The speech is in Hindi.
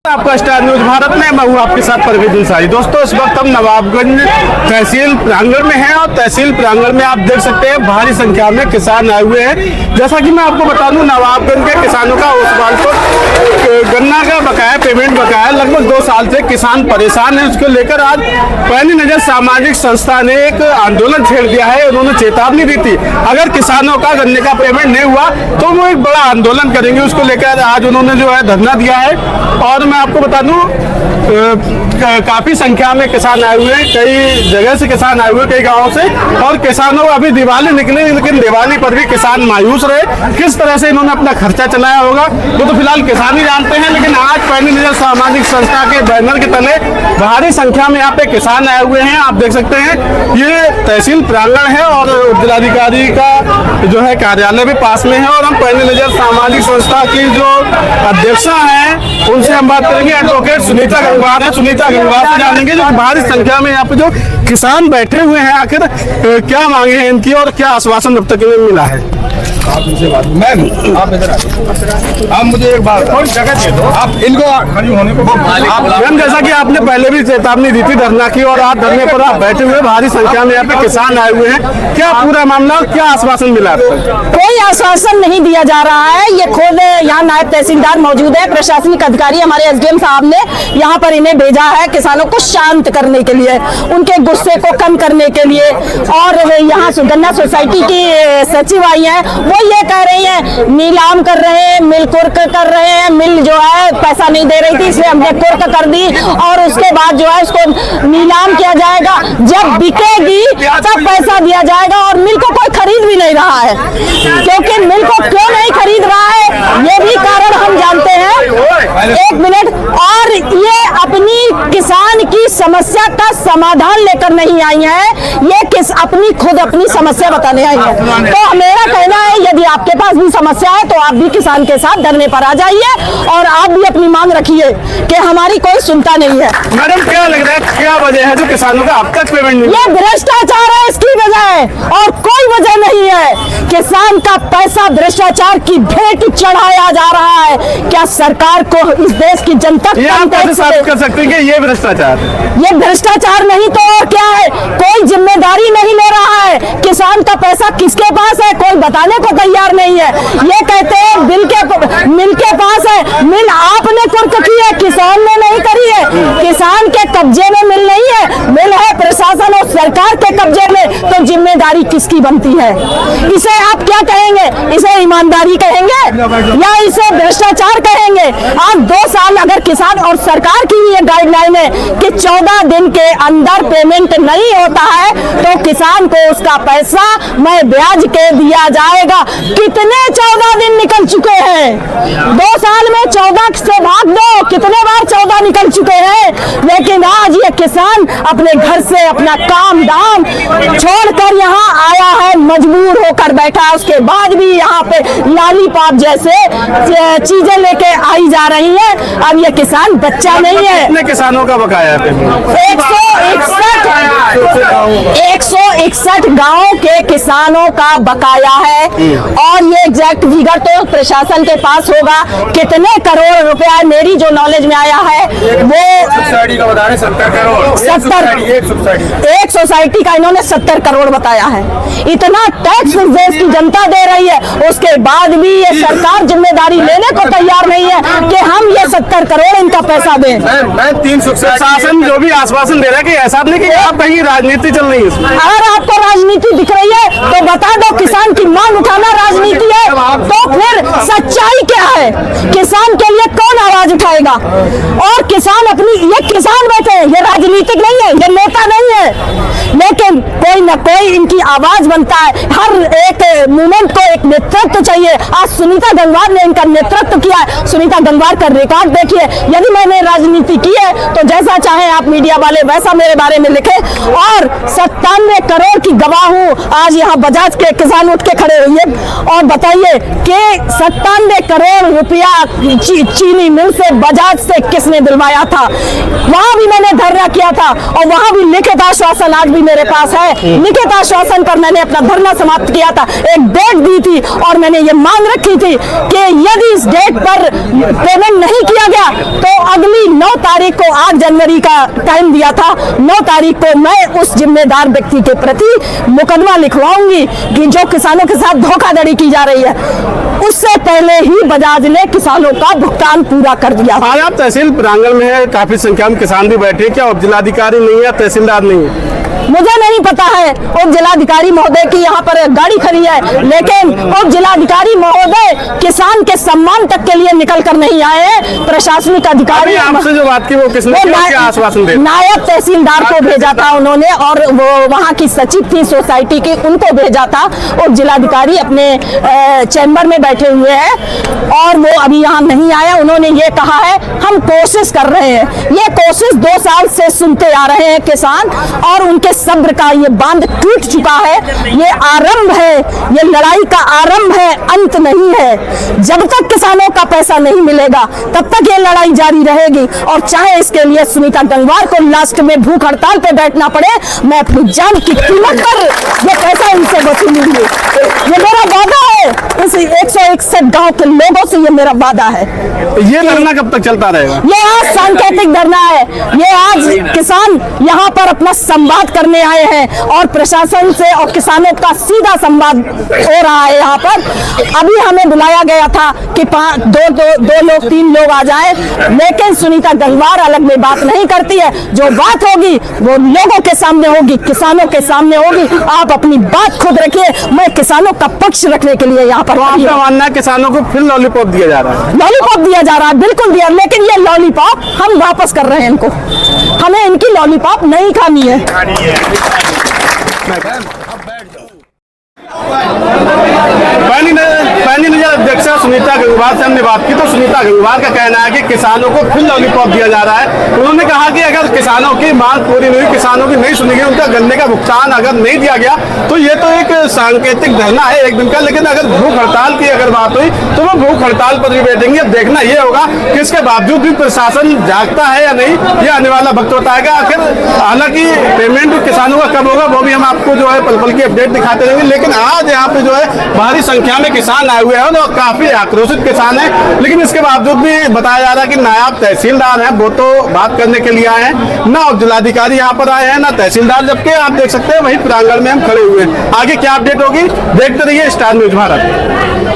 आपका स्टार न्यूज भारत में मैं हूं आपके साथ परवेज अंसारी। दोस्तों, इस वक्त हम नवाबगंज तहसील प्रांगण में हैं और तहसील प्रांगण में आप देख सकते हैं भारी संख्या में किसान आए हुए हैं। जैसा कि मैं आपको बता दूं, नवाबगंज के किसानों का उस बार को गन्ना का बकाया पेमेंट बकाया लगभग 2 साल से किसान परेशान है। उसको लेकर आज पहली नजर सामाजिक संस्था ने एक आंदोलन छेड़ दिया है। उन्होंने चेतावनी दी थी अगर किसानों का गन्ने का पेमेंट नहीं हुआ तो वो एक बड़ा आंदोलन करेंगे। उसको लेकर आज उन्होंने जो है धरना दिया है। और मैं आपको बता दूं, काफी संख्या में किसान आए हुए हैं, कई जगह से किसान आए हुए, कई गांवों से। और किसानों को अभी दिवाली निकली, लेकिन दिवाली पर भी किसान मायूस रहे। किस तरह से इन्होंने अपना खर्चा चलाया होगा वो तो फिलहाल किसान ही जानते हैं। लेकिन आज पहली नजर सामाजिक संस्था के बैनर के तले भारी संख्या में यहाँ पे किसान आए हुए हैं। आप देख सकते हैं ये तहसील प्रांगण है और जिलाधिकारी का जो है कार्यालय भी पास में है। और हम पहली नजर सामाजिक संस्था की जो अध्यक्षा है उनसे हम बात करेंगे। एडवोकेट सुनीता गंगवार है। सुनीता गंगवार से जानेंगे जो भारी संख्या में यहाँ पे जो किसान बैठे हुए हैं, आखिर क्या मांगे हैं इनकी और क्या आश्वासन अब तक इन्हें मिला है। आप इधर आप मुझे एक बात जगह दे दो, आप इनको खड़ी होने को मैम, जैसा कि आपने पहले भी चेतावनी दी थी धरना की और आज धरने पर आप बैठे हुए भारी संख्या में यहाँ पे किसान आए हुए हैं, क्या पूरा मामला और क्या आश्वासन मिला आपको? कोई आश्वासन नहीं दिया जा रहा है। ये खुद यहाँ नायब तहसीलदार मौजूद है, प्रशासनिक अधिकारी हमारे एसडीएम साहब ने यहाँ पर इन्हें भेजा है किसानों को शांत करने के लिए, उनके गुस्से को कम करने के लिए। और यहाँ गन्ना सोसाइटी की सचिव आई है, वो ये कह रही है नीलाम कर रहे हैं, मिल कुर्क कर रहे हैं। मिल जो है पैसा नहीं दे रही थी इसलिए हमने कुर्क कर दी और उसके बाद जो है उसको नीलाम किया जाएगा। जब बिकेगी तब पैसा दिया जाएगा। और मिल को कोई खरीद भी नहीं रहा है, क्योंकि मिल को क्यों नहीं खरीद रहा है ये भी कारण हम जानते हैं। 1 मिनट। और ये अपनी किसान की समस्या का समाधान लेकर नहीं आई है, ये खुद अपनी समस्या बताने आई है। तो मेरा कहना है यदि आपके पास भी समस्या है तो आप भी किसान के साथ धरने पर आ जाइए और आप भी अपनी मांग रखिए कि हमारी कोई सुनता नहीं है। मैडम, क्या लग रहा है क्या वजह है जो किसानों का अब तक पेमेंट नहीं? ये भ्रष्टाचार है, इसकी वजह है और कोई वजह नहीं है। किसान का पैसा भ्रष्टाचार की भेंट चढ़ाया जा रहा है। क्या सरकार को इस देश की जनता साबित कर सकते हैं कि ये भ्रष्टाचार है? ये भ्रष्टाचार नहीं तो और क्या है? कोई जिम्मेदारी नहीं ले रहा है। किसान का पैसा किसके पास है कोई बताने को तैयार नहीं है। ये कहते हैं मिल के पास है। मिल आपने कुर्क की है, किसान ने नहीं करी है। किसान के कब्जे में मिल नहीं है, मिल है प्रशासन और सरकार के कब्जे में। तो जिम्मेदारी किसकी बनती है? इसे आप क्या कहेंगे? इसे ईमानदारी कहेंगे या इसे भ्रष्टाचार कहेंगे? आज 2 साल अगर किसान और सरकार की ये गाइडलाइन है कि 14 दिन के अंदर पेमेंट नहीं होता है तो किसान को उसका पैसा मैं ब्याज के दिया जाएगा। कितने 14 दिन निकल चुके हैं? 2 साल में 14 से भाग दो, कितने बार 14 निकल चुके हैं। लेकिन आज ये किसान अपने घर से अपना काम धाम छोड़कर यहाँ आया है, मजबूर होकर बैठा। उसके बाद भी यहाँ पे लॉलीपॉप जैसे चीजें लेके आई जा रही है। अब ये किसान बच्चा नहीं है। कितने किसानों का बकाया है? 161 गांव के किसानों का बकाया है। और ये एग्जैक्ट फिगर तो प्रशासन के पास होगा कितने करोड़ रुपया मेरी जो नॉलेज में आया है वो 70 करोड़। 70 एक सोसाइटी का इन्होंने 70 करोड़ बताया है। इतना टैक्स देश की जनता दे रही है, उसके बाद भी ये सरकार जिम्मेदारी लेने को तैयार नहीं है कि हम ये 70 करोड़ इनका पैसा दें। मैं 300 शासन जो भी आश्वासन दे रहा है कि ऐसा नहीं कि आप कहीं राजनीति चल रही है इसमें। अगर आपको राजनीति दिख रही है तो बता दो किसान की मांग उठाना राजनीति है तो फिर सच्चाई क्या है? किसान के लिए कौन आवाज उठाएगा? और किसान अपनी ये किसान बैठे हैं, ये राजनीतिक नहीं है, ये नेता नहीं है। लेकिन कोई न कोई इनकी आवाज बनता है। हर एक मूवमेंट को एक नेतृत्व चाहिए। आज सुनीता गंगवार ने इनका नेतृत्व किया है। सुनीता गंगवार का रिकॉर्ड देखिए। यदि मैंने राजनीति की है तो जैसा चाहे आप मीडिया वाले वैसा मेरे बारे में लिखे। और 97 करोड़ की गवाह हूँ। आज यहाँ बजाज के किसान उठ के खड़े हुए और बताइए कि 97 करोड़ रुपया चीनी मिल से बजाज से किसने दिलवाया था? वहां भी मैंने धरना किया था और वहां भी लिखित आश्वासन आज भी मेरे पास है। लिखित आश्वासन पर मैंने अपना धरना समाप्त किया था। एक डेट दी थी और मैंने ये मांग रखी थी कि यदि इस डेट पर पेमेंट नहीं किया गया तो अगली 9 तारीख को 8 जनवरी का टाइम दिया था, 9 तारीख को मैं उस जिम्मेदार व्यक्ति के प्रति मुकदमा लिखवाऊंगी कि जो किसानों के साथ धोखाधड़ी की जा रही है। उससे पहले ही बजाज ने किसानों का भुगतान पूरा कर दिया। आज आप तहसील प्रांगण में है, काफी संख्या में किसान भी बैठे, क्या उप जिलाधिकारी नहीं है, तहसीलदार नहीं है? मुझे नहीं पता है उप जिलाधिकारी महोदय की यहाँ पर गाड़ी खड़ी है, लेकिन उप जिलाधिकारी महोदय किसान के सम्मान तक के लिए निकल कर नहीं आए हैं। प्रशासनिक अधिकारी आपसे जो बात की वो किसने किया, क्या आश्वासन दे? नायब तहसीलदार को भेजा था उन्होंने, और वो वहाँ की सचिव थी सोसाइटी की, उनको भेजा था। उप जिलाधिकारी अपने चैम्बर में बैठे हुए हैं और वो अभी यहाँ नहीं आया। उन्होंने ये कहा है हम कोशिश कर रहे हैं। ये कोशिश 2 साल से सुनते आ रहे हैं किसान, और उनके सब्र का ये बांध टूट चुका है। ये आरंभ है, ये लड़ाई का आरंभ है, अंत नहीं है। जब तक किसानों का पैसा नहीं मिलेगा तब तक ये लड़ाई जारी रहेगी, और चाहे इसके लिए सुनीता गंगवार को लास्ट में भूख हड़ताल पे बैठना पड़े, मैं अपनी जान की कीमत पर ये पैसा उनसे वसूलूंगी। ये मेरा वादा है, इस 161 गांव के लोगों से ये मेरा वादा है। ये धरना कब तक चलता रहेगा? ये आज सांकेतिक धरना है। ये आज किसान यहाँ पर अपना संवाद करने आए हैं, और प्रशासन से और किसानों का सीधा संवाद हो रहा है यहाँ पर। अभी हमें बुलाया गया था कि 2 लोग 3 लोग आ जाएं, लेकिन सुनीता गंगवार अलग में बात नहीं करती है। जो बात होगी वो लोगों के सामने होगी, किसानों के सामने होगी। आप अपनी बात खुद रखिए, मैं किसानों का पक्ष रखने के लिए यहाँ पर। आपका मानना है किसानों को फिर लॉलीपॉप दिया जा रहा है? लॉलीपॉप दिया जा रहा है, बिल्कुल दिया, लेकिन ये लॉलीपॉप हम वापस कर रहे हैं इनको। हमें इनकी लॉलीपॉप नहीं खानी है। पहली नजर अध्यक्षा सुनीता गंगवार से हमने बात की, तो सुनीता गंगवार का कहना है कि किसानों को फिर लॉलीपॉप दिया जा रहा है। उन्होंने कहा कि अगर किसानों की मांग पूरी नहीं हुई, किसानों की नहीं सुनी गई, उनका गन्ने का भुगतान अगर नहीं दिया गया, तो ये तो एक सांकेतिक धरना है 1 दिन का। लेकिन अगर भूख हड़ताल की अगर बात हुई तो वो भूख हड़ताल पर भी बैठेंगे। देखना ये होगा कि इसके बावजूद भी प्रशासन जागता है या नहीं, ये आने वाला वक्त बताएगा। आखिर हालांकि पेमेंट किसानों का कब होगा वो भी हम आपको जो है पल पल की अपडेट दिखाते रहेंगे। लेकिन आज यहाँ पे जो है भारी संख्या में किसान आए हुए हैं, और काफी आक्रोशित किसान हैं। लेकिन इसके बावजूद भी बताया जा रहा है कि नायब तहसीलदार हैं, वो तो बात करने के लिए आए हैं, ना उप जिलाधिकारी यहाँ पर आए हैं, ना तहसीलदार। जबकि आप देख सकते हैं वही प्रांगण में हम खड़े हुए हैं। आगे क्या अपडेट होगी देखते रहिए स्टार न्यूज भारत।